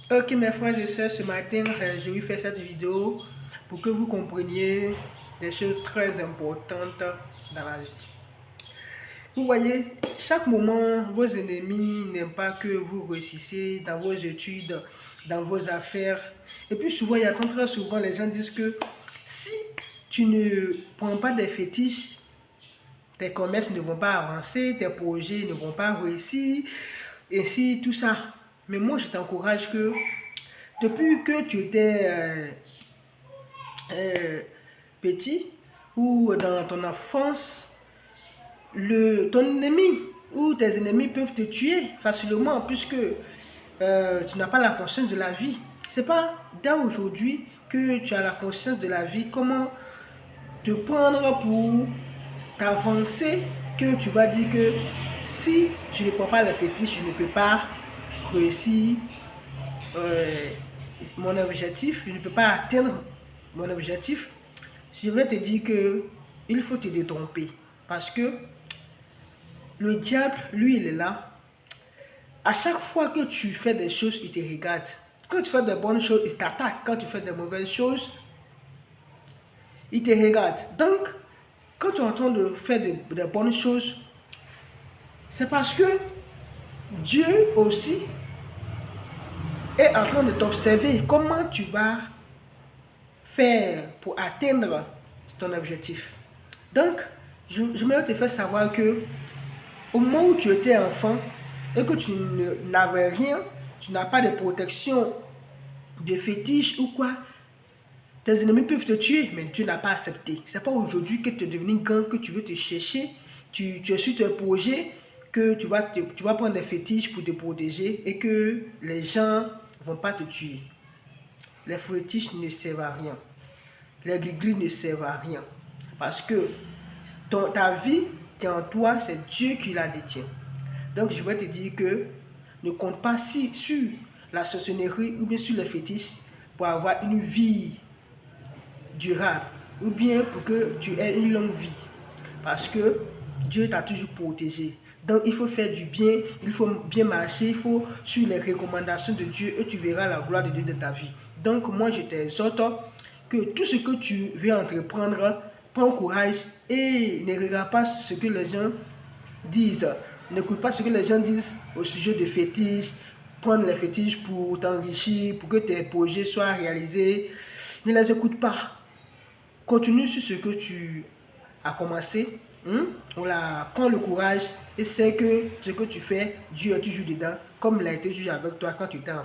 Ok mes frères et sœurs, ce matin, je vais faire cette vidéo pour que vous compreniez des choses très importantes dans la vie. Vous voyez, chaque moment, vos ennemis n'aiment pas que vous réussissiez dans vos études, dans vos affaires. Et puis souvent, il y a très souvent, les gens disent que si tu ne prends pas des fétiches, tes commerces ne vont pas avancer, tes projets ne vont pas réussir, et si tout ça. Mais moi, je t'encourage que depuis que tu étais petit ou dans ton enfance, ton ennemi ou tes ennemis peuvent te tuer facilement puisque tu n'as pas la conscience de la vie. C'est pas dès aujourd'hui que tu as la conscience de la vie, comment te prendre pour t'avancer, que tu vas dire que si je ne prends pas le fétiche, je ne peux pas réussir mon objectif, je ne peux pas atteindre mon objectif. Je vais te dire que il faut te détromper parce que le diable, lui, il est là. À chaque fois que tu fais des choses, il te regarde. Quand tu fais de bonnes choses, il t'attaque. Quand tu fais de mauvaises choses, il te regarde. Donc, quand tu es en train de faire de bonnes choses, c'est parce que Dieu aussi est en train de t'observer comment tu vas faire pour atteindre ton objectif. Donc, je vais te faire savoir que au moment où tu étais enfant et que tu n'avais rien, tu n'as pas de protection, de fétiche ou quoi, tes ennemis peuvent te tuer, mais Dieu n'a pas accepté. C'est pas aujourd'hui que tu es devenu grand, que tu veux te chercher, tu es sur tes projets, que tu vas prendre des fétiches pour te protéger et que les gens ne vont pas te tuer. Les fétiches ne servent à rien. Les gris-gris ne servent à rien. Parce que ta vie qui est en toi, c'est Dieu qui la détient. Donc je vais te dire que ne compte pas sur la sorcellerie ou bien sur les fétiches pour avoir une vie durable ou bien pour que tu aies une longue vie. Parce que Dieu t'a toujours protégé. Donc il faut faire du bien, il faut bien marcher, il faut suivre les recommandations de Dieu et tu verras la gloire de Dieu dans ta vie. Donc moi je t'exhorte que tout ce que tu veux entreprendre, prends courage et ne regarde pas ce que les gens disent. N'écoute pas ce que les gens disent au sujet de fétiches, prendre les fétiches pour t'enrichir, pour que tes projets soient réalisés. Ne les écoute pas. Continue sur ce que tu as commencé. Voilà, prends le courage et sais que ce que tu fais, Dieu est toujours dedans, comme il a été toujours avec toi quand tu étais enfant.